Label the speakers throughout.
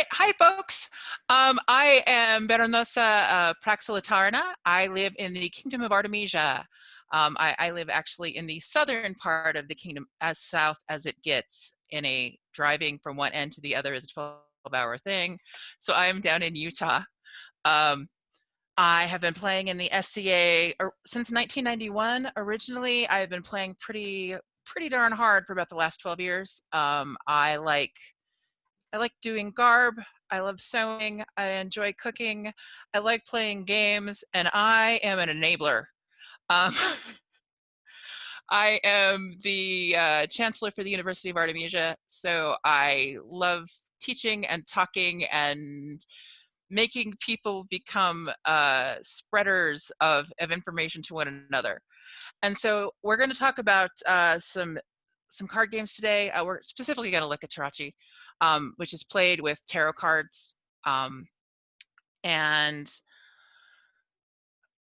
Speaker 1: right, hi folks. I am Berenosa Praxilla Taurina. I live in the Kingdom of Artemisia. I live actually in the southern part of the kingdom, as south as it gets. In a driving from one end to the other is a 12-hour thing. So I am down in Utah. Um, I have been playing in the SCA since 1991. Originally, I've been playing pretty darn hard for about the last 12 years. I like doing garb. I love sewing. I enjoy cooking. I like playing games, and I am an enabler. Um, I am the chancellor for the University of Artemisia, so I love teaching and talking and making people become spreaders of information to one another. And so we're going to talk about some card games today. We're specifically going to look at Tarocchi, which is played with tarot cards. And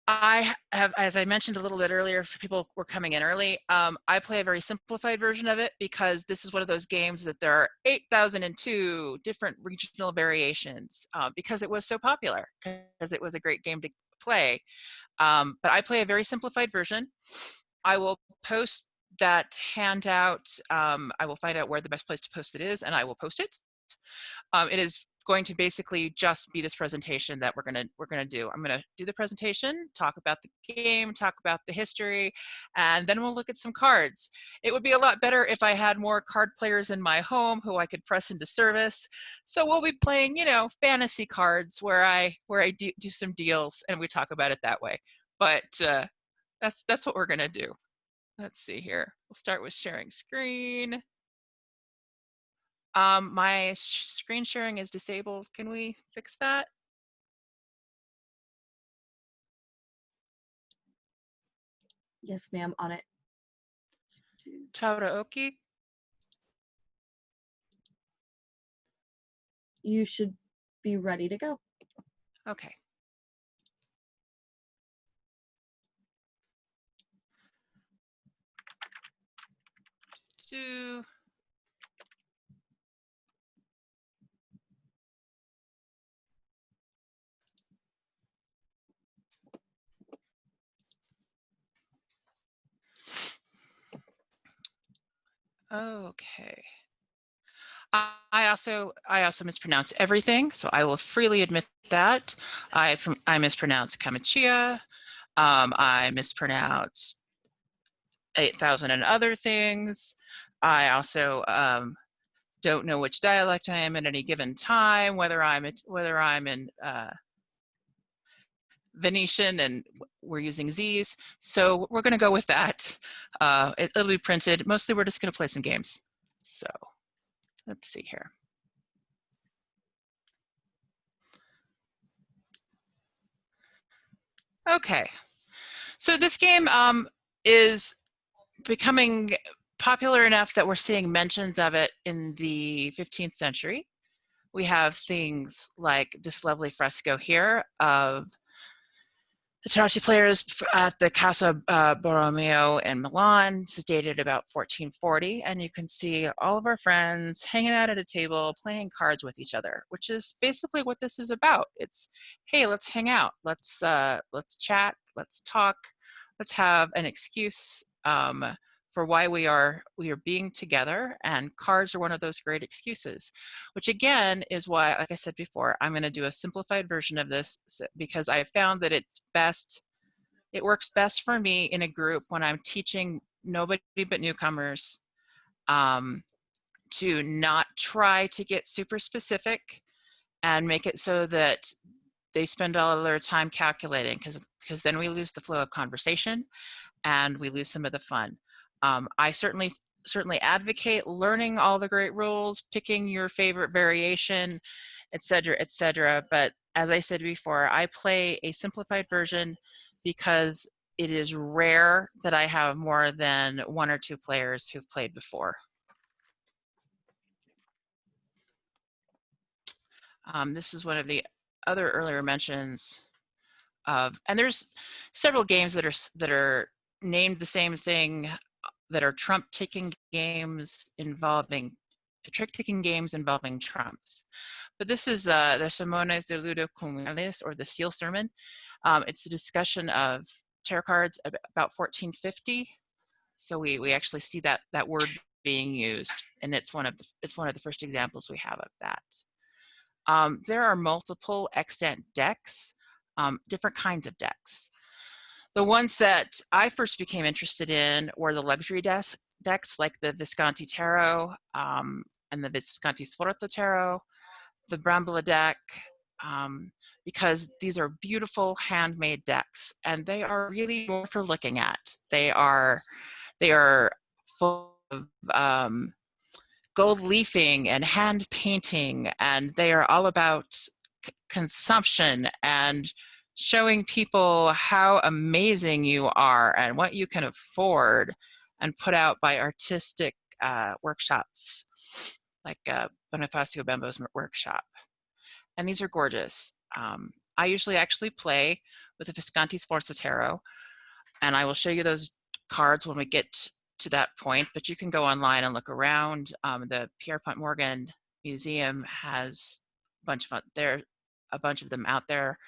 Speaker 1: I have, as I mentioned a little bit earlier, for people who were coming in early, I play a very simplified version of it because this is one of those games that there are 8,002 different regional variations because it was so popular, because it was a great game to play. But I play a very simplified version. I will post that handout. I will find out where the best place to post it is, and I will post it. It is going to basically just be this presentation that we're gonna do. I'm gonna do the presentation, talk about the game, talk about the history, and then we'll look at some cards. It would be a lot better if I had more card players in my home who I could press into service. So we'll be playing, fantasy cards where I do some deals and we talk about it that way. But that's what we're gonna do. Let's see here. We'll start with sharing screen. My screen sharing is disabled. Can we fix that?
Speaker 2: Yes, ma'am, on it.
Speaker 1: Tarocchi.
Speaker 2: You should be ready to go.
Speaker 1: Okay. Okay. I also mispronounce everything, so I will freely admit that. I mispronounce Kamachia. I mispronounce 8,000 and other things. I also don't know which dialect I am at any given time, whether I'm in Venetian and we're using Z's. So we're going to go with that. It'll be printed. Mostly we're just going to play some games. So let's see here. Okay. So this game is becoming popular enough that we're seeing mentions of it in the 15th century. We have things like this lovely fresco here of the Tarocchi players at the Casa Borromeo in Milan. This is dated about 1440, and you can see all of our friends hanging out at a table playing cards with each other, which is basically what this is about. It's, hey, let's hang out, let's chat, let's talk, let's have an excuse for why we are being together, and cards are one of those great excuses, which again is why, like I said before, I'm going to do a simplified version of this because I found that it works best for me in a group when I'm teaching nobody but newcomers to not try to get super specific and make it so that they spend all of their time calculating, because then we lose the flow of conversation and we lose some of the fun. I certainly advocate learning all the great rules, picking your favorite variation, etc., etc. But as I said before, I play a simplified version because it is rare that I have more than 1 or 2 players who've played before. This is one of the other earlier mentions of, and there's several games that are named the same thing, that are trump ticking games involving trick-taking games involving trumps. But this is the Sermones de Ludo Comunales, or the Seal Sermon. It's a discussion of tarot cards about 1450. So we actually see that word being used, and it's one of the first examples we have of that. There are multiple extant decks, different kinds of decks. The ones that I first became interested in were the luxury decks like the Visconti Tarot and the Visconti Sforzo Tarot, the Brambola deck, because these are beautiful handmade decks, and they are really more for looking at. They are full of gold leafing and hand painting, and they are all about consumption and showing people how amazing you are and what you can afford, and put out by artistic workshops like Bonifacio Bembo's workshop. And these are gorgeous. I usually actually play with the Visconti Sforza Tarot, and I will show you those cards when we get to that point, but you can go online and look around. The Pierpont Morgan Museum has a bunch of them out there.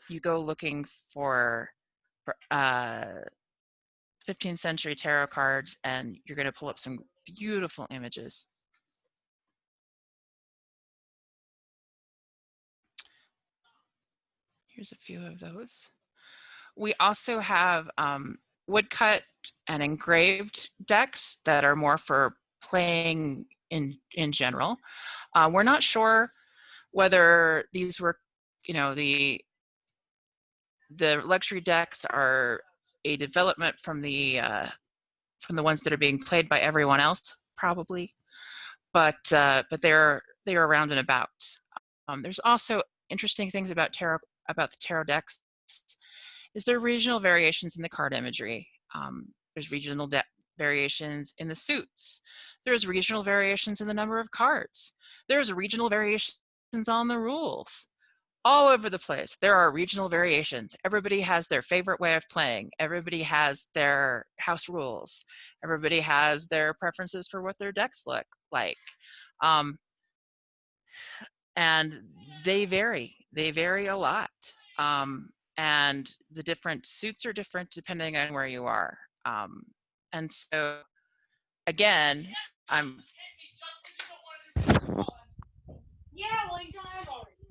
Speaker 1: You go looking for 15th century tarot cards, and you're going to pull up some beautiful images. Here's a few of those. We also have woodcut and engraved decks that are more for playing in general. We're not sure whether these were, the luxury decks are a development from the ones that are being played by everyone else, probably, but they're around and about. There's also interesting things about the tarot decks. Is there regional variations in the card imagery? There's regional variations in the suits. There's regional variations in the number of cards. There's regional variations on the rules. All over the place, there are regional variations. Everybody has their favorite way of playing. Everybody has their house rules. Everybody has their preferences for what their decks look like. And they vary. They vary a lot. And the different suits are different depending on where you are. And so, again,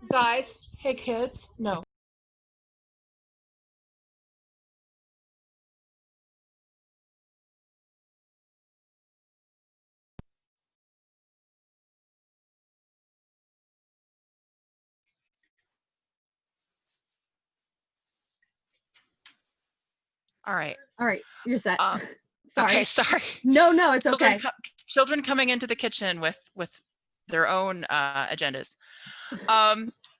Speaker 1: guys, hey kids, no. All right.
Speaker 2: All right, you're set.
Speaker 1: Sorry. Okay,
Speaker 2: sorry. No, it's okay.
Speaker 1: Children coming into the kitchen with their own agendas.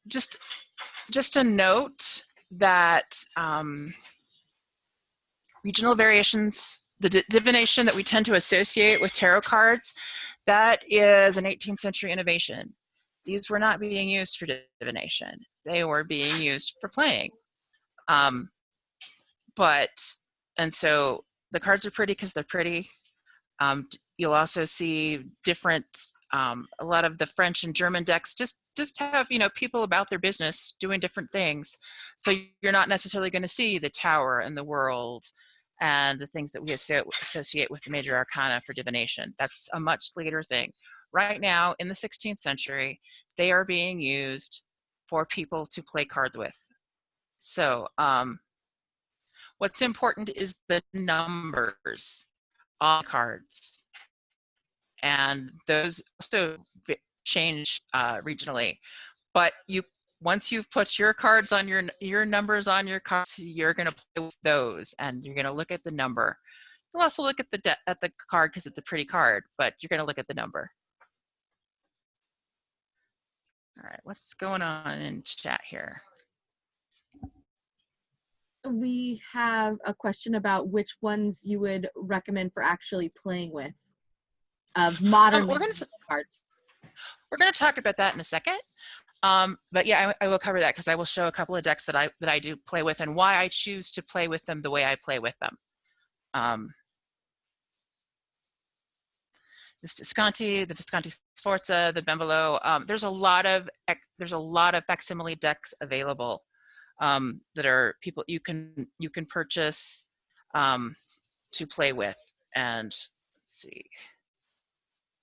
Speaker 1: Just a note that regional variations, the divination that we tend to associate with tarot cards, that is an 18th century innovation. These were not being used for divination. They were being used for playing. And so the cards are pretty because they're pretty. You'll also see different, a lot of the French and German decks just have, people about their business doing different things. So you're not necessarily going to see the Tower and the World and the things that we associate with the major arcana for divination. That's a much later thing. Right now, in the 16th century, they are being used for people to play cards with. So what's important is the numbers on cards. And those also change regionally. But once you've put your cards on your numbers on your cards, you're going to play with those, and you're going to look at the number. You'll also look at the card because it's a pretty card, but you're going to look at the number. All right, what's going on in chat here?
Speaker 2: We have a question about which ones you would recommend for actually playing with of modern cards.
Speaker 1: We're going to talk about that in a second. But yeah, I will cover that because I will show a couple of decks that I do play with and why I choose to play with them the way I play with them. Visconti, the Visconti Sforza, the Bembolo. There's a lot of facsimile decks available that are you can purchase to play with. And let's see,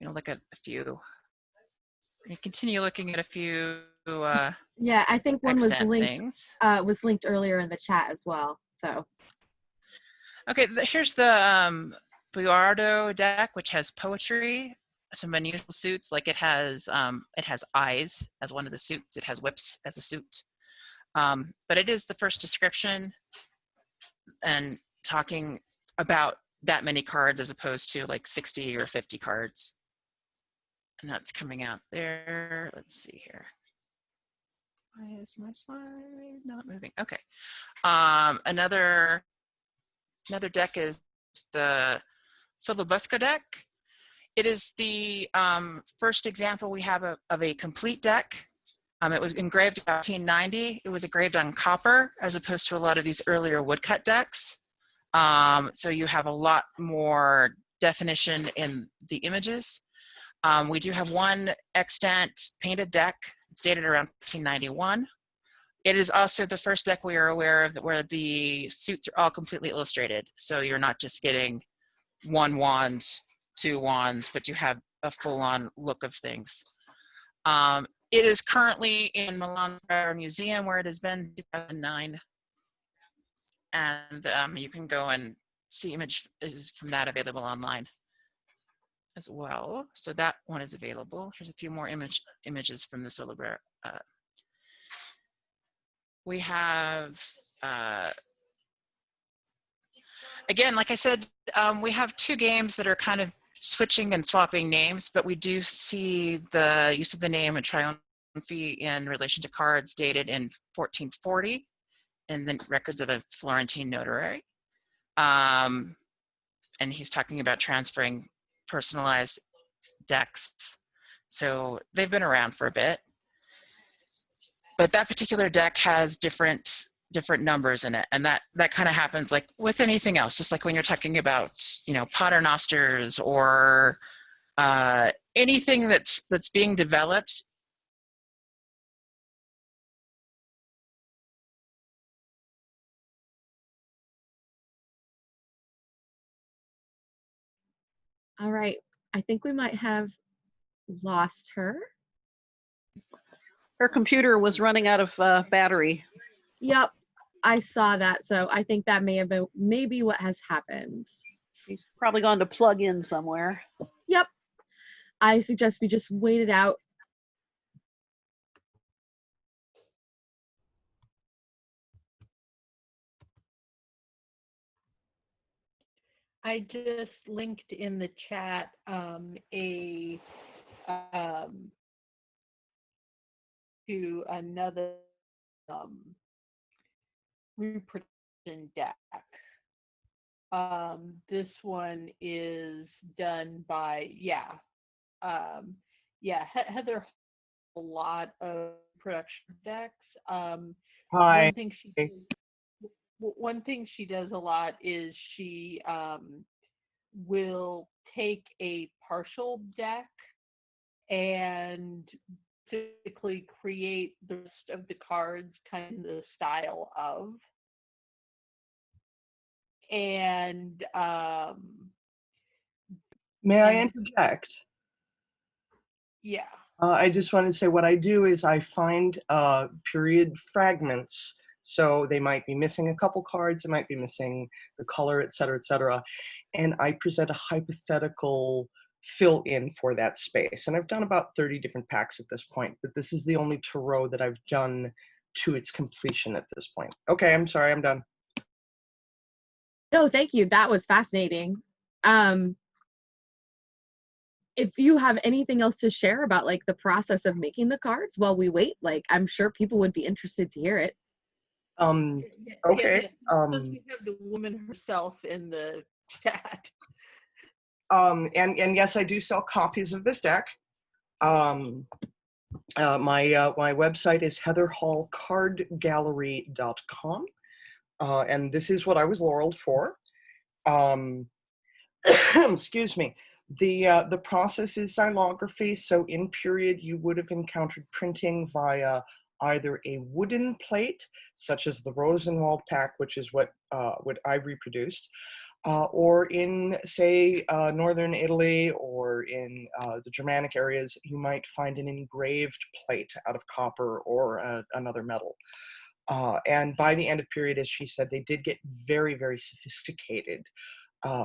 Speaker 1: look at a few. You continue looking at a few.
Speaker 2: Yeah, I think one was linked.
Speaker 1: Things.
Speaker 2: Was linked earlier in the chat as well. So.
Speaker 1: Okay, here's the Buardo deck, which has poetry, some unusual suits. Like it has eyes as one of the suits. It has whips as a suit. But it is the first description and talking about that many cards as opposed to like 60 or 50 cards. And that's coming out there. Let's see here. Why is my slide not moving? Okay. Another deck is the Solobusca deck. It is the first example we have of a complete deck. It was engraved in 1890. It was engraved on copper as opposed to a lot of these earlier woodcut decks. So you have a lot more definition in the images. We do have one extant painted deck. It's dated around 1891. It is also the first deck we are aware of where the suits are all completely illustrated. So you're not just getting one wand, two wands, but you have a full-on look of things. It is currently in Milan Museum, where it has been 2009. And you can go and see images from that available online as well. So that one is available. Here's a few more images from the Solobusca. We have, again, like I said, we have two games that are kind of switching and swapping names, but we do see the use of the name and triumphi in relation to cards dated in 1440 in the records of a Florentine notary. And he's talking about transferring personalized decks. So they've been around for a bit. But that particular deck has different numbers in it, and that kind of happens like with anything else, just like when you're talking about paternosters or anything that's being developed.
Speaker 2: All right, I think we might have lost her.
Speaker 3: Her computer was running out of battery.
Speaker 2: Yep, I saw that. So I think that may have been maybe what has happened.
Speaker 3: She's probably gone to plug in somewhere.
Speaker 2: Yep. I suggest we just wait it out.
Speaker 4: I just linked in the chat to another reproduction deck. This one is done by Heather. A lot of production decks.
Speaker 5: Hi.
Speaker 4: One thing she does a lot is she will take a partial deck and typically create the rest of the cards kind of the style of. And
Speaker 5: may I interject?
Speaker 4: Yeah.
Speaker 5: I just wanted to say what I do is I find period fragments. So they might be missing a couple cards, they might be missing the color, et cetera, and I present a hypothetical fill-in for that space. And I've done about 30 different packs at this point, but this is the only tarot that I've done to its completion at this point. Okay, I'm sorry, I'm done.
Speaker 2: No, thank you. That was fascinating. If you have anything else to share about like the process of making the cards while we wait, like I'm sure people would be interested to hear it.
Speaker 5: Okay.
Speaker 4: We have the woman herself in the chat.
Speaker 5: And yes, I do sell copies of this deck. My website is heatherhallcardgallery.com. And this is what I was laureled for. Excuse me. The process is xylography. So in period, you would have encountered printing via either a wooden plate, such as the Rosenwald pack, which is what I reproduced, or in, say, northern Italy or in the Germanic areas, you might find an engraved plate out of copper or another metal. And by the end of period, as she said, they did get very, very sophisticated,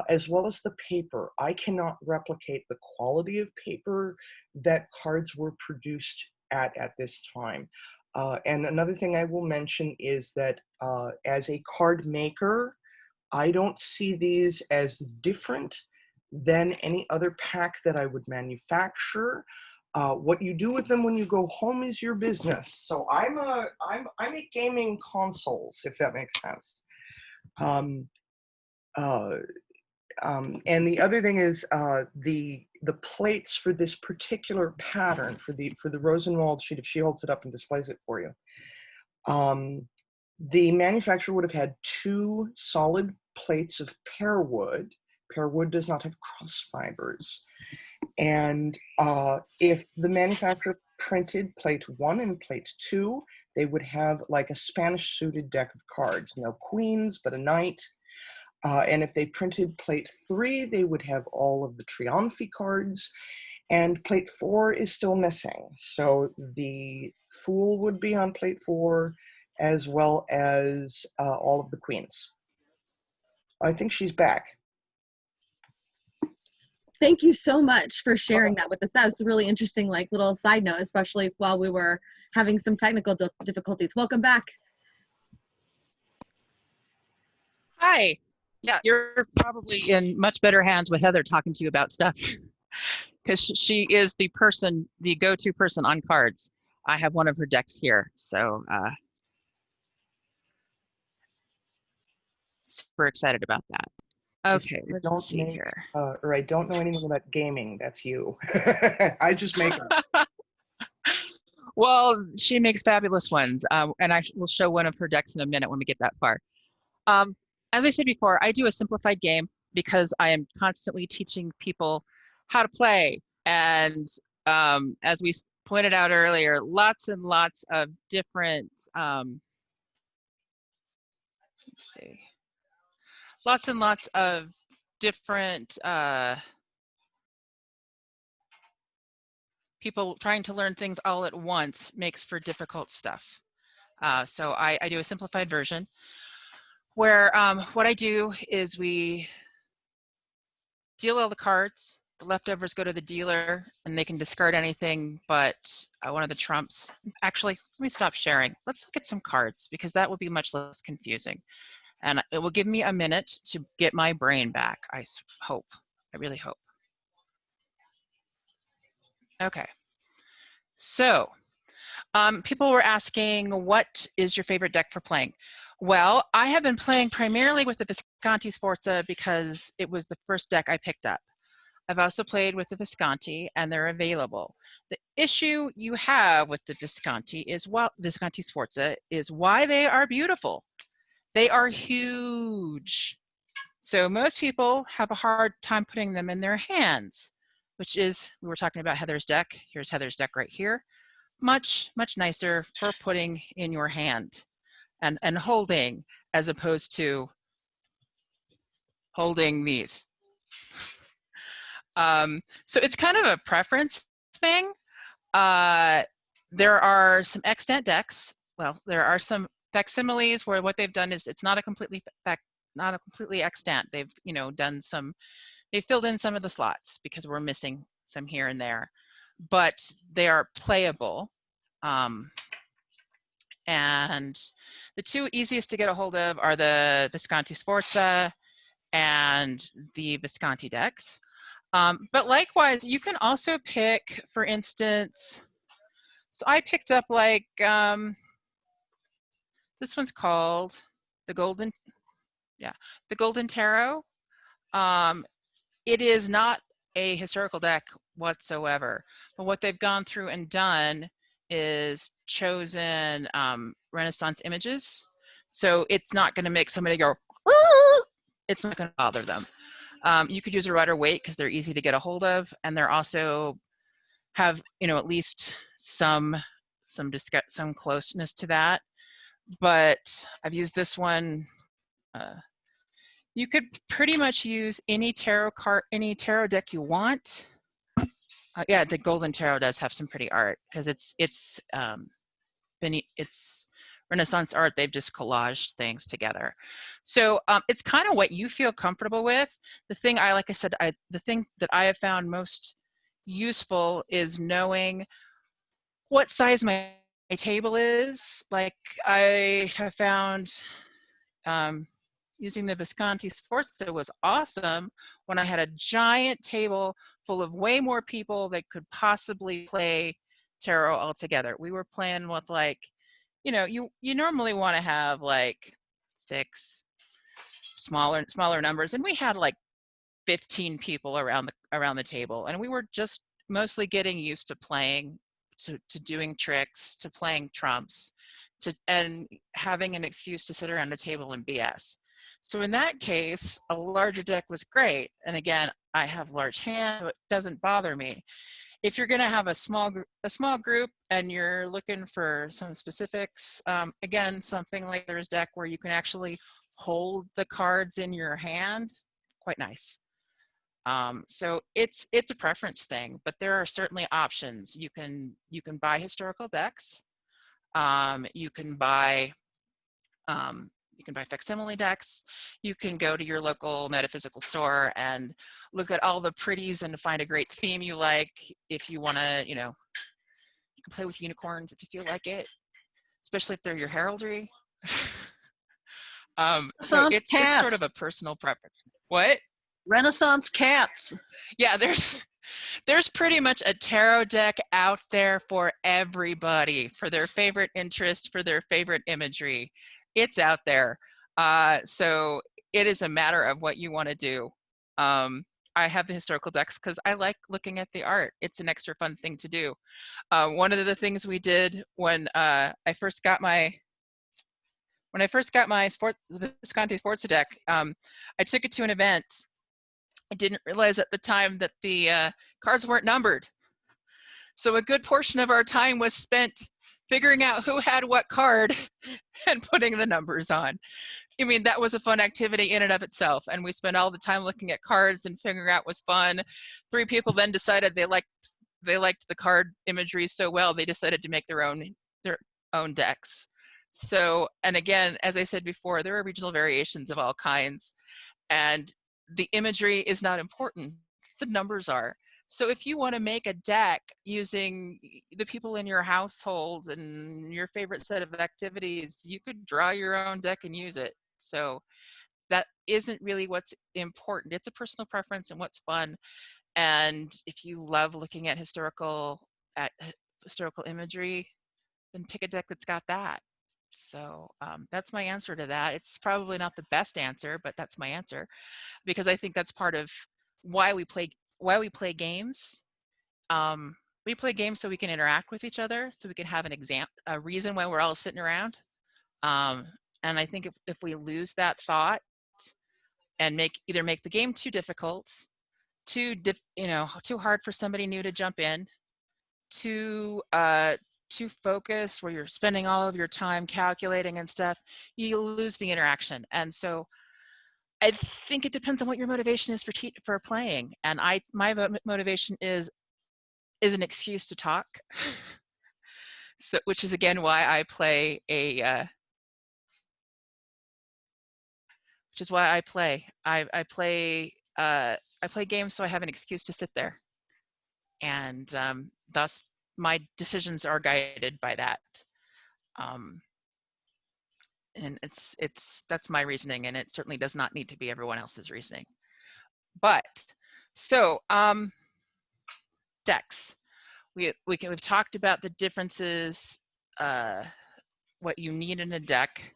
Speaker 5: as well as the paper. I cannot replicate the quality of paper that cards were produced at this time. And another thing I will mention is that as a card maker, I don't see these as different than any other pack that I would manufacture. What you do with them when you go home is your business. So I make gaming consoles, if that makes sense. And the other thing is the plates for this particular pattern for the Rosenwald sheet. If she holds it up and displays it for you, the manufacturer would have had 2 solid plates of pear wood. Pear wood does not have cross fibers. And if the manufacturer printed plate 1 and plate 2, they would have like a Spanish suited deck of cards. No queens, but a knight. And if they printed plate 3, they would have all of the Trionfi cards. And plate 4 is still missing. So the Fool would be on plate 4, as well as all of the queens. I think she's back.
Speaker 2: Thank you so much for sharing that with us. That was a really interesting, like, little side note, especially while we were having some technical difficulties. Welcome back.
Speaker 1: Hi. Yeah, you're probably in much better hands with Heather talking to you about stuff, because she is the go-to person on cards. I have one of her decks here, so super excited about that. Okay, let's see here.
Speaker 5: Or I don't know anything about gaming. That's you. I just make them.
Speaker 1: Well, she makes fabulous ones, and I will show one of her decks in a minute when we get that far. As I said before, I do a simplified game because I am constantly teaching people how to play. And as we pointed out earlier, lots and lots of different, let's see, lots and lots of different people trying to learn things all at once makes for difficult stuff. So I do a simplified version where what I do is we deal all the cards, the leftovers go to the dealer, and they can discard anything but one of the trumps. Actually, let me stop sharing. Let's look at some cards, because that will be much less confusing. And it will give me a minute to get my brain back, I hope. I really hope. Okay. So people were asking, what is your favorite deck for playing? Well, I have been playing primarily with the Visconti Sforza because it was the first deck I picked up. I've also played with the Visconti, and they're available. The issue you have with the Visconti Sforza is why they are beautiful. They are huge. So most people have a hard time putting them in their hands, which is, we were talking about Heather's deck. Here's Heather's deck right here. Much, much nicer for putting in your hand and holding, as opposed to holding these. So it's kind of a preference thing. There are some extant decks. Well, there are some facsimiles where what they've done is it's not a completely extant. They've they've filled in some of the slots because we're missing some here and there, but they are playable. And the 2 easiest to get a hold of are the Visconti Sforza and the Visconti decks. But likewise, you can also pick, for instance, so I picked up like, this one's called the Golden Tarot. It is not a historical deck whatsoever, but what they've gone through and done is chosen Renaissance images. So it's not going to make somebody go, it's not going to bother them. You could use a Rider Waite because they're easy to get a hold of, and they're also have, you know, at least some closeness to that. But I've used this one. You could pretty much use any tarot deck you want. Yeah, the Golden Tarot does have some pretty art because it's Renaissance art. They've just collaged things together. So it's kind of what you feel comfortable with. The thing the thing that I have found most useful is knowing what size my table is. Like I have found using the Visconti Sforza was awesome when I had a giant table full of way more people that could possibly play tarot all together. We were playing with like, you know, you normally want to have like 6 smaller numbers, and we had like 15 people around the table, and we were just mostly getting used to playing, to doing tricks, to playing trumps, and having an excuse to sit around the table and BS. So in that case, a larger deck was great. And again, I have large hands, so it doesn't bother me. If you're going to have a small group and you're looking for some specifics, again, something like there's deck where you can actually hold the cards in your hand, quite nice. So it's a preference thing, but there are certainly options. You can buy historical decks. You can buy facsimile decks. You can go to your local metaphysical store and look at all the pretties and find a great theme you like. If you want to, you know, you can play with unicorns if you feel like it, especially if they're your heraldry. So it's sort of a personal preference. What?
Speaker 3: Renaissance cats.
Speaker 1: Yeah, there's pretty much a tarot deck out there for everybody, for their favorite interest, for their favorite imagery. It's out there. So it is a matter of what you want to do. I have the historical decks because I like looking at the art. It's an extra fun thing to do. One of the things we did when I first got my Visconti Sforza deck, I took it to an event. I didn't realize at the time that the cards weren't numbered. So a good portion of our time was spent figuring out who had what card and putting the numbers on. I mean, that was a fun activity in and of itself. And we spent all the time looking at cards and figuring out what was fun. 3 people then decided they liked the card imagery so well, they decided to make their own decks. So, and again, as I said before, there are regional variations of all kinds. And the imagery is not important, the numbers are. So if you want to make a deck using the people in your household and your favorite set of activities, you could draw your own deck and use it. So that isn't really what's important. It's a personal preference and what's fun. And if you love looking at historical imagery, then pick a deck that's got that. So that's my answer to that. It's probably not the best answer, but that's my answer, because I think that's part of why we play games. We play games so we can interact with each other, so we can have a reason why we're all sitting around. And I think if we lose that thought and either make the game too difficult, too hard for somebody new to jump in, too focused, where you're spending all of your time calculating and stuff, you lose the interaction. And so I think it depends on what your motivation is for playing. And my motivation is an excuse to talk. So, which is again why I play I play games so I have an excuse to sit there, and thus my decisions are guided by that. And that's my reasoning, and it certainly does not need to be everyone else's reasoning. But so decks, we've talked about the differences, what you need in a deck.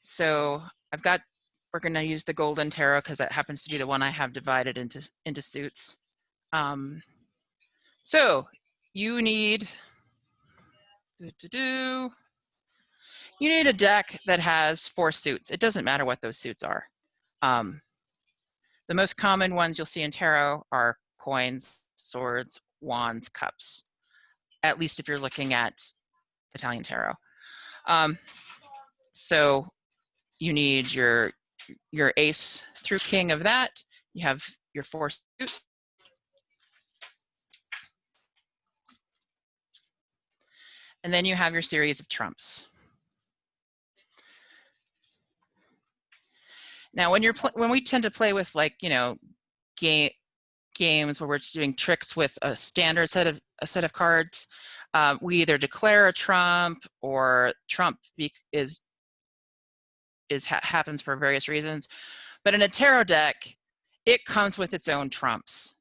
Speaker 1: So we're going to use the Golden Tarot because that happens to be the one I have divided into suits. So you need you need a deck that has 4 suits. It doesn't matter what those suits are. The most common ones you'll see in tarot are coins, swords, wands, cups, at least if you're looking at Italian tarot. So you need your ace through king of that. You have your 4 suits. And then you have your series of trumps. Now, when we tend to play with, like, you know, games where we're just doing tricks with a standard set of cards, we either declare a trump, or trump happens for various reasons. But in a tarot deck, it comes with its own trumps.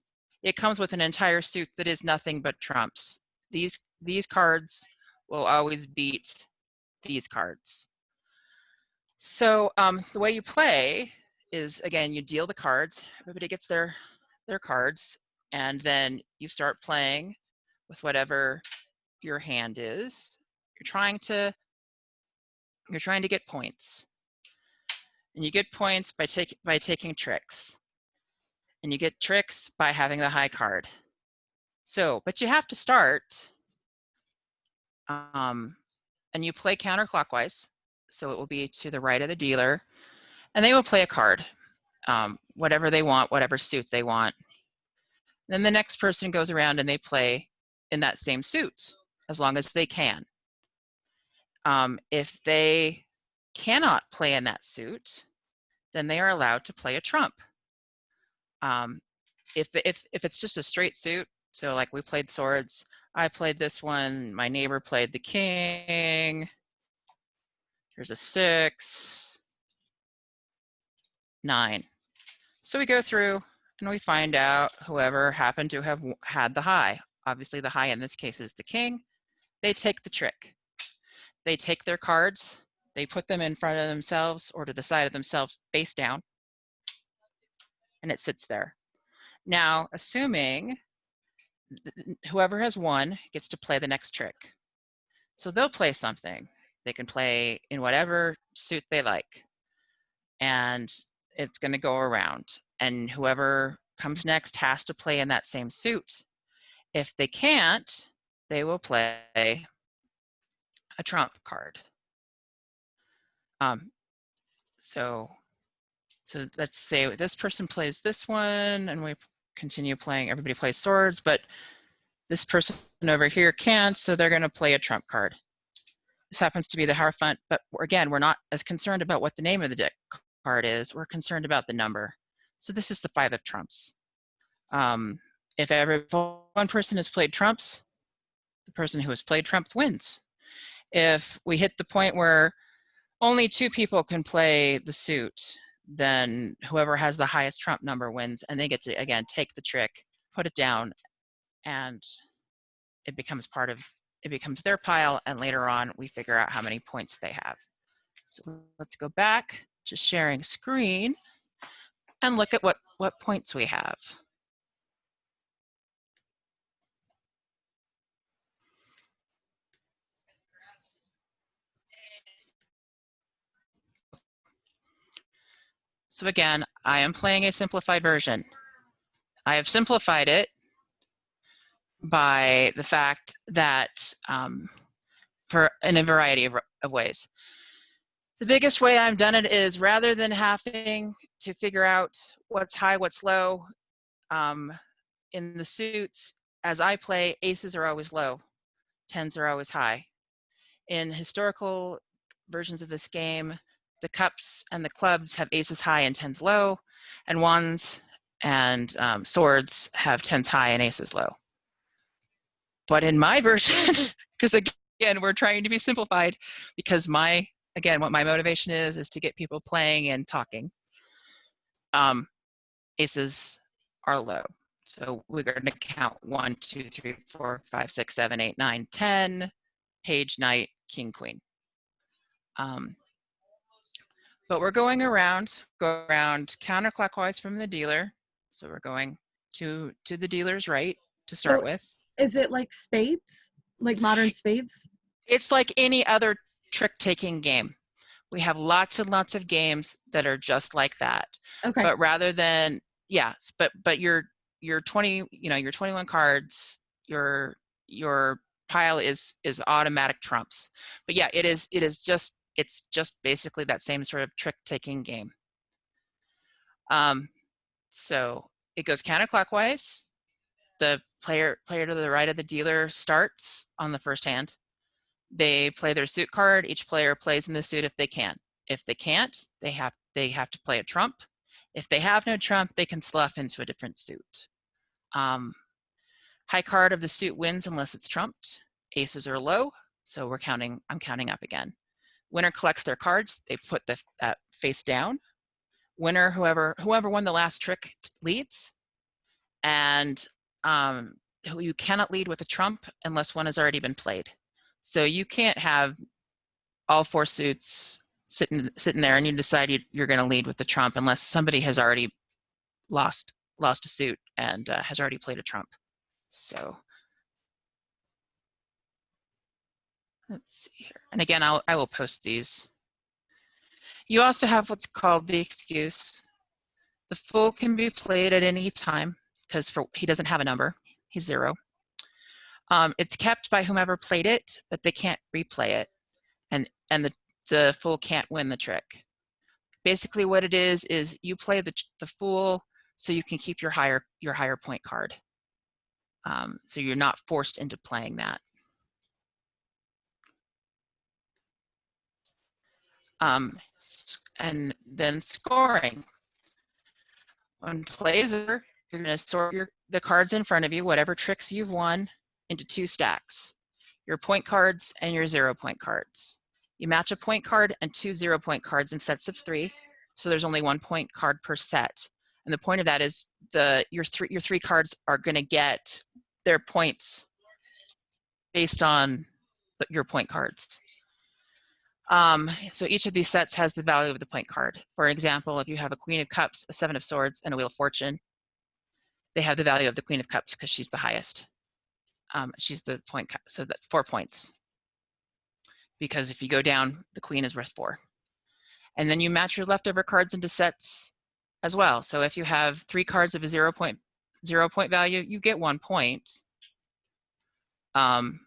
Speaker 1: It comes with an entire suit that is nothing but trumps. These cards will always beat these cards. So the way you play is, again, you deal the cards. Everybody gets their cards, and then you start playing with whatever your hand is. You're trying to get points, and you get points by taking tricks, and you get tricks by having the high card. So, but you have to start, and you play counterclockwise. So it will be to the right of the dealer, and they will play a card, whatever they want, whatever suit they want. Then the next person goes around and they play in that same suit, as long as they can. If they cannot play in that suit, then they are allowed to play a trump. If it's just a straight suit, so like we played swords, I played this one, my neighbor played the king, there's a 6, 9. So we go through and we find out whoever happened to have had the high. Obviously the high in this case is the king. They take the trick. They take their cards, they put them in front of themselves or to the side of themselves face down, and it sits there. Now, assuming whoever has won gets to play the next trick. So they'll play something. They can play in whatever suit they like, and it's going to go around, and whoever comes next has to play in that same suit. If they can't, they will play a trump card. So let's say this person plays this one, and we continue playing. Everybody plays swords, but this person over here can't, so they're going to play a trump card. This happens to be the Hierophant, but again, we're not as concerned about what the name of the deck card is. We're concerned about the number. So this is the 5 of trumps. If one person has played trumps, the person who has played trumps wins. If we hit the point where only 2 people can play the suit, then whoever has the highest trump number wins, and they get to, again, take the trick, put it down, and it becomes their pile, and later on we figure out how many points they have. So let's go back to sharing screen and look at what points we have. So again, I am playing a simplified version. I have simplified it by the fact that in a variety of ways. The biggest way I've done it is, rather than having to figure out what's high, what's low, in the suits, as I play, aces are always low, 10s are always high. In historical versions of this game, the cups and the clubs have aces high and 10s low, and wands and swords have 10s high and aces low. But in my version, because again, we're trying to be simplified, because what my motivation is to get people playing and talking, aces are low. So we're going to count 1, 2, 3, 4, 5, 6, 7, 8, 9, 10, page, knight, king, queen. But we're going around counterclockwise from the dealer. So we're going to the dealer's right to start with.
Speaker 2: Is it like spades? Like modern spades?
Speaker 1: It's like any other trick-taking game. We have lots and lots of games that are just like that.
Speaker 2: Okay.
Speaker 1: But rather than yes, but your 20, your 21 cards, your pile is automatic trumps. But yeah, it's just basically that same sort of trick taking game. So it goes counterclockwise. The player to the right of the dealer starts on the first hand. They play their suit card. Each player plays in the suit if they can. If they can't, they have to play a trump. If they have no trump, they can slough into a different suit. High card of the suit wins unless it's trumped. Aces are low, so I'm counting up again. Winner collects their cards. They put the face down. Winner, whoever won the last trick leads. And you cannot lead with a trump unless one has already been played. So you can't have all 4 suits sitting there and you decide you're going to lead with the trump unless somebody has already lost a suit and has already played a trump. So let's see here. And again, I will post these. You also have what's called the excuse. The fool can be played at any time because he doesn't have a number. He's 0. It's kept by whomever played it, but they can't replay it, and the fool can't win the trick. Basically, what it is you play the fool so you can keep your higher point card. So you're not forced into playing that. And then scoring. On plays over, you're going to sort the cards in front of you, whatever tricks you've won, into 2 stacks. Your point cards and your 0 point cards. You match a point card and 2 0 point cards in sets of 3. So there's only 1 point card per set. And the point of that is your 3 cards are going to get their points based on your point cards. So each of these sets has the value of the point card. For example, if you have a Queen of Cups, a 7 of Swords, and a Wheel of Fortune, they have the value of the Queen of Cups because she's the highest. She's the point, so that's 4 points. Because if you go down, the Queen is worth 4. And then you match your leftover cards into sets as well. So if you have 3 cards of a 0 point value, you get 1 point. And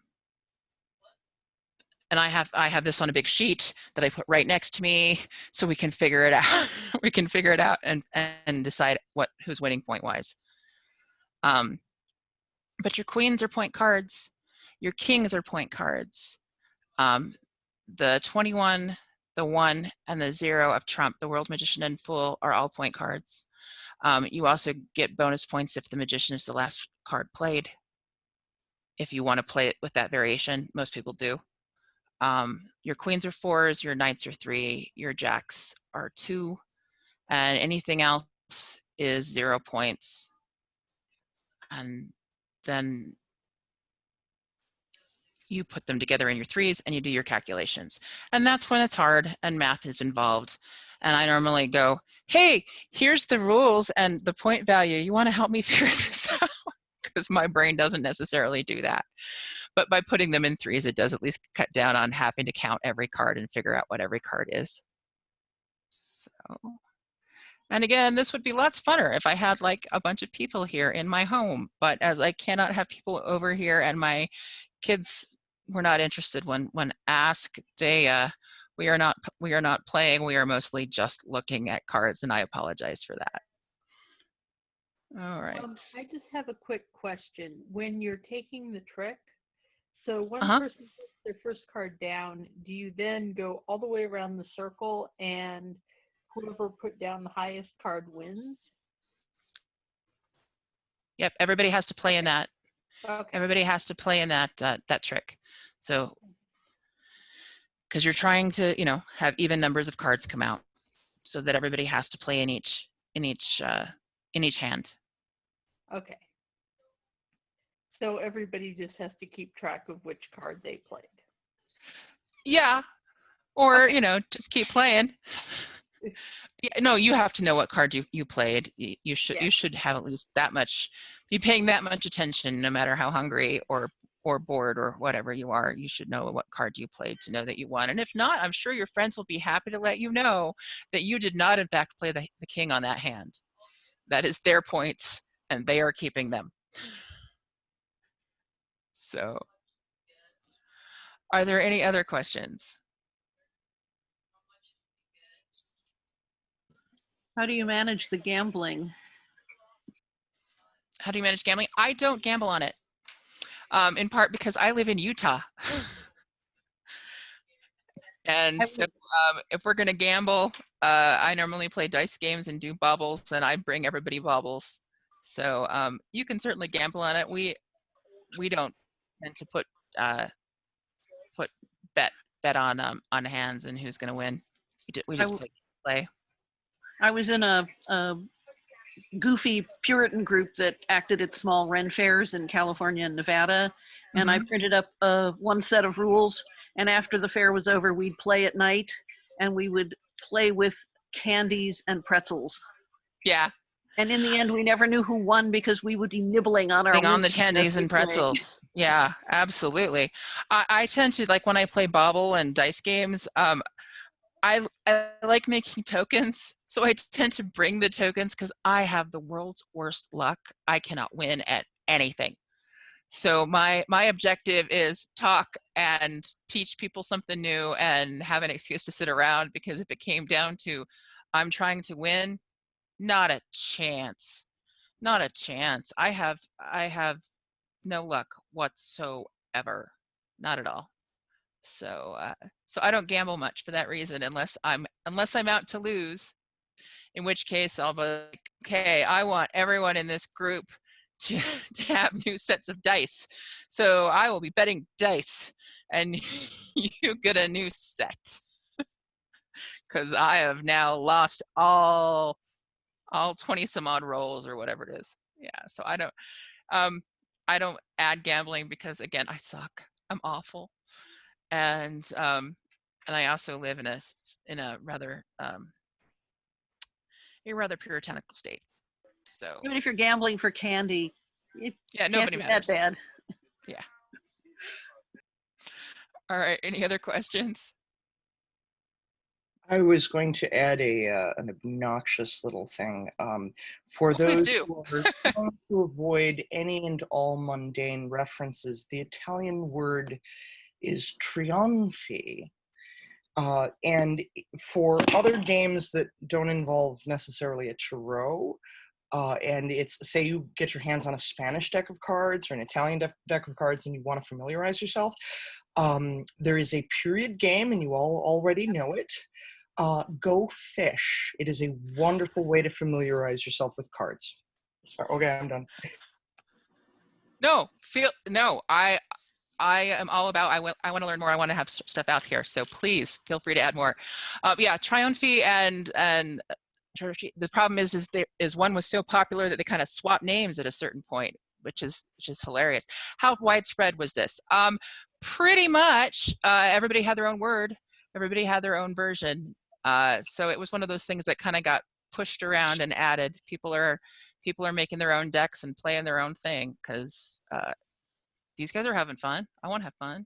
Speaker 1: I have this on a big sheet that I put right next to me so we can figure it out. We can figure it out and decide who's winning point wise. But your queens are point cards. Your kings are point cards. The 21, the 1, and the 0 of trump, the world, magician, and fool are all point cards. You also get bonus points if the magician is the last card played. If you want to play it with that variation, most people do. Your queens are 4s, your knights are 3, your jacks are 2, and anything else is 0 points. And then you put them together in your 3s and you do your calculations. And that's when it's hard and math is involved. And I normally go, hey, here's the rules and the point value. You want to help me figure this out? Because my brain doesn't necessarily do that. But by putting them in 3s, it does at least cut down on having to count every card and figure out what every card is. So, and again, this would be lots funner if I had like a bunch of people here in my home. But as I cannot have people over here and my kids were not interested when asked, we are not playing. We are mostly just looking at cards, and I apologize for that. All right.
Speaker 4: I just have a quick question. When you're taking the trick, so one person puts their first card down, do you then go all the way around the circle and whoever put down the highest card wins?
Speaker 1: Yep, everybody has to play in that.
Speaker 4: Okay.
Speaker 1: Everybody has to play in that that trick. So, because you're trying to, have even numbers of cards come out, so that everybody has to play in each hand.
Speaker 4: Okay. So everybody just has to keep track of which card they played.
Speaker 1: Yeah, or
Speaker 4: Okay.
Speaker 1: just keep playing. Yeah, no, you have to know what card you played. You should have at least that much. Be paying that much attention, no matter how hungry or bored or whatever you are. You should know what card you played to know that you won. And if not, I'm sure your friends will be happy to let you know that you did not, in fact, play the king on that hand. That is their points, and they are keeping them. So, are there any other questions?
Speaker 3: How do you manage the gambling?
Speaker 1: How do you manage gambling? I don't gamble on it, in part because I live in Utah. And so if we're going to gamble, I normally play dice games and do baubles, and I bring everybody baubles. So you can certainly gamble on it. We don't tend to put bet on hands and who's going to win. We just play.
Speaker 3: I was in a goofy Puritan group that acted at small Ren fairs in California and Nevada, and I printed up one set of rules, and after the fair was over, we'd play at night, and we would play with candies and pretzels.
Speaker 1: Yeah.
Speaker 3: And in the end, we never knew who won because we would be nibbling on
Speaker 1: the candies and pretzels. Yeah, absolutely. I tend to, like when I play bauble and dice games, I like making tokens, so I tend to bring the tokens because I have the world's worst luck. I cannot win at anything. So my objective is talk and teach people something new and have an excuse to sit around, because if it came down to I'm trying to win, not a chance. Not a chance. I have no luck whatsoever. Not at all. So so I don't gamble much for that reason, unless I'm out to lose, in which case I'll be like, okay, I want everyone in this group to have new sets of dice. So I will be betting dice, and you get a new set. Because I have now lost all 20 some odd rolls or whatever it is. Yeah, so I don't add gambling because, again, I suck. I'm awful. And I also live in a rather puritanical state. So
Speaker 3: even if you're gambling for candy,
Speaker 1: yeah, nobody matters.
Speaker 3: That bad.
Speaker 1: Yeah. All right. Any other questions?
Speaker 5: I was going to add an obnoxious little thing. For
Speaker 1: Please
Speaker 5: those
Speaker 1: do.
Speaker 5: who are trying to avoid any and all mundane references, the Italian word is trionfi. And for other games that don't involve necessarily a tarot, and it's, say you get your hands on a Spanish deck of cards or an Italian deck of cards and you want to familiarize yourself, there is a period game, and you all already know it. Go fish. It is a wonderful way to familiarize yourself with cards. Okay, I'm done.
Speaker 1: I am all about, I want to learn more. I want to have stuff out here. So please feel free to add more. Yeah, Trionfi and the problem is one was so popular that they kind of swapped names at a certain point, which is hilarious. How widespread was this? Pretty much everybody had their own word. Everybody had their own version. So it was one of those things that kind of got pushed around and added. People are making their own decks and playing their own thing because these guys are having fun. I want to have fun.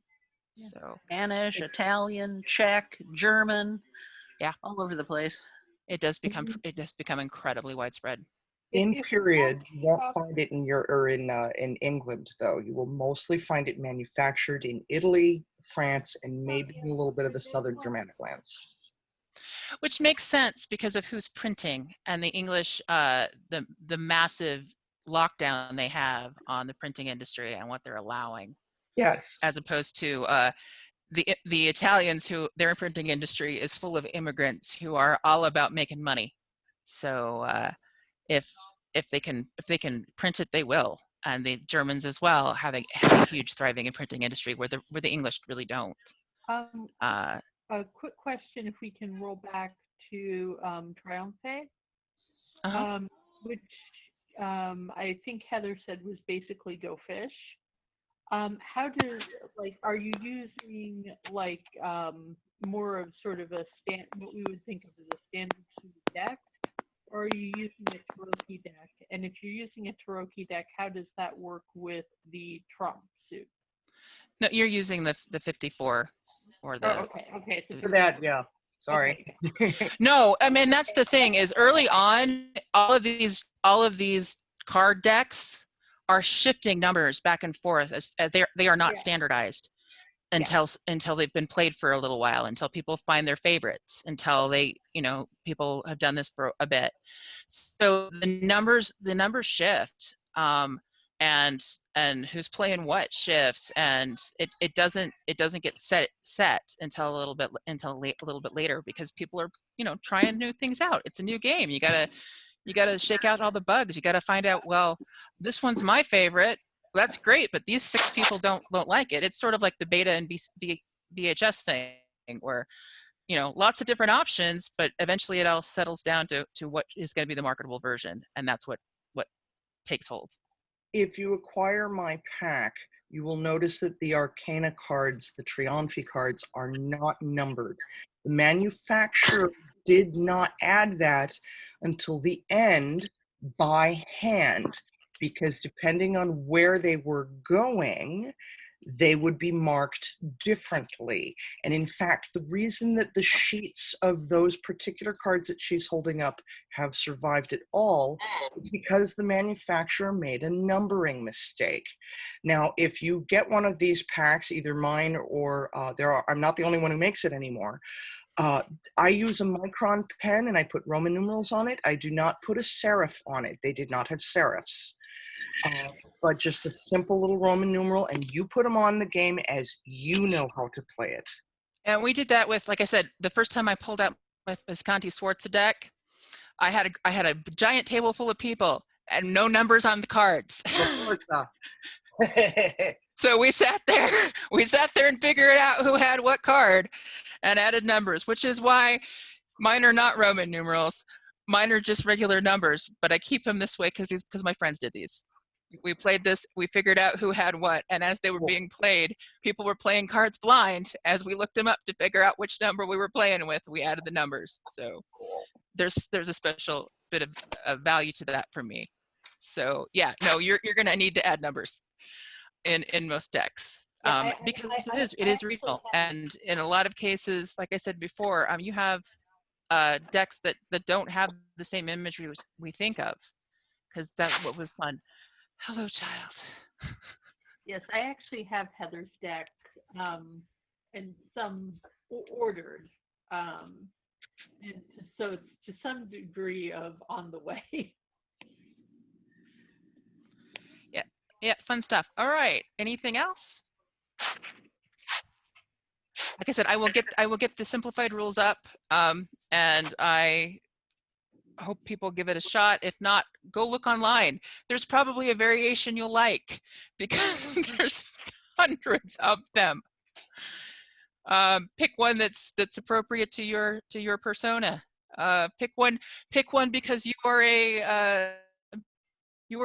Speaker 1: Yeah. So
Speaker 3: Spanish, Italian, Czech, German,
Speaker 1: yeah,
Speaker 3: all over the place.
Speaker 1: It does become incredibly widespread.
Speaker 5: In period, you won't find it in England, though. You will mostly find it manufactured in Italy, France, and maybe a little bit of the southern Germanic lands.
Speaker 1: Which makes sense because of who's printing and the English, the massive lockdown they have on the printing industry and what they're allowing.
Speaker 5: Yes.
Speaker 1: As opposed to the Italians, who their printing industry is full of immigrants who are all about making money. So if they can print it, they will. And the Germans as well have a huge thriving printing industry where the English really don't.
Speaker 4: A quick question, if we can roll back to Triomphe, which I think Heather said was basically go fish. How does, are you using more of sort of what we would think of as a standard suit deck, or are you using a Tarocchi deck? And if you're using a Tarocchi deck, how does that work with the Trump suit?
Speaker 1: No, you're using the 54 or the.
Speaker 4: Oh, okay.
Speaker 5: So for that, yeah. Sorry.
Speaker 4: Okay.
Speaker 1: No, I mean, that's the thing is early on, all of these card decks are shifting numbers back and forth as they are not
Speaker 4: Yeah.
Speaker 1: standardized
Speaker 4: Yeah.
Speaker 1: until they've been played for a little while, until people find their favorites, until they, people have done this for a bit. So the numbers shift, and who's playing what shifts, and it doesn't get set until a little bit later, because people are trying new things out. It's a new game. You gotta shake out all the bugs. You gotta find out, well, this one's my favorite. That's great, but these 6 people don't like it. It's sort of like the beta and VHS thing, where lots of different options, but eventually it all settles down to what is going to be the marketable version, and that's what takes hold.
Speaker 5: If you acquire my pack, you will notice that the Arcana cards, the Triomphe cards, are not numbered. The manufacturer did not add that until the end by hand, because depending on where they were going, they would be marked differently. And in fact, the reason that the sheets of those particular cards that she's holding up have survived at all is because the manufacturer made a numbering mistake. Now, if you get one of these packs, either mine or I'm not the only one who makes it anymore. I use a micron pen and I put Roman numerals on it. I do not put a serif on it. They did not have serifs. But just a simple little Roman numeral, and you put them on the game as you know how to play it.
Speaker 1: And we did that with, like I said, the first time I pulled out my Visconti Sforza deck, I had a giant table full of people and no numbers on the cards. So we sat there and figured out who had what card and added numbers, which is why mine are not Roman numerals. Mine are just regular numbers, but I keep them this way because my friends did these. We played this, we figured out who had what, and as they were being played, people were playing cards blind. As we looked them up to figure out which number we were playing with, we added the numbers. So there's a special bit of value to that for me. So yeah, no, you're gonna need to add numbers in most decks, because it is regional, and in a lot of cases, like I said before, you have decks that don't have the same imagery we think of, because that's what was fun. Hello, child.
Speaker 4: Yes, I actually have Heather's deck, and some ordered, and so it's to some degree of on the way.
Speaker 1: Yeah, fun stuff. All right, anything else? Like I said, I will get the simplified rules up, and I hope people give it a shot. If not, go look online. There's probably a variation you'll like, because there's hundreds of them. Pick one that's appropriate to your persona. Pick one because you are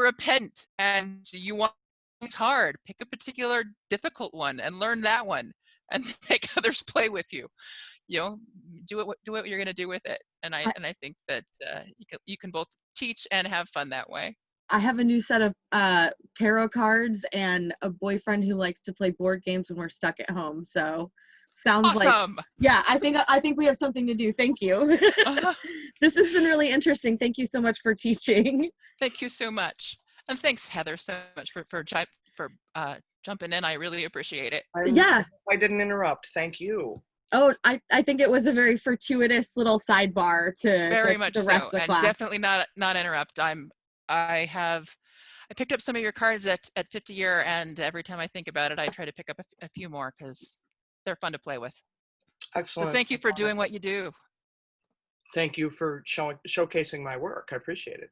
Speaker 1: a pedant and you want it's hard. Pick a particular difficult one and learn that one, and make others play with you. Do what you're going to do with it, and I think that you can both teach and have fun that way.
Speaker 2: I have a new set of tarot cards and a boyfriend who likes to play board games when we're stuck at home. So sounds
Speaker 1: awesome.
Speaker 2: Like, yeah, I think we have something to do. Thank you. This has been really interesting. Thank you so much for teaching.
Speaker 1: Thank you so much, and thanks, Heather, so much for jumping in. I really appreciate it.
Speaker 5: I didn't interrupt. Thank you.
Speaker 2: Oh, I think it was a very fortuitous little sidebar to
Speaker 1: very much
Speaker 2: the rest of the
Speaker 1: and
Speaker 2: class.
Speaker 1: Definitely not interrupt. I picked up some of your cards at 50 year, and every time I think about it, I try to pick up a few more because they're fun to play with.
Speaker 5: Excellent.
Speaker 1: So thank you for doing what you do.
Speaker 5: Thank you for showcasing my work. I appreciate it.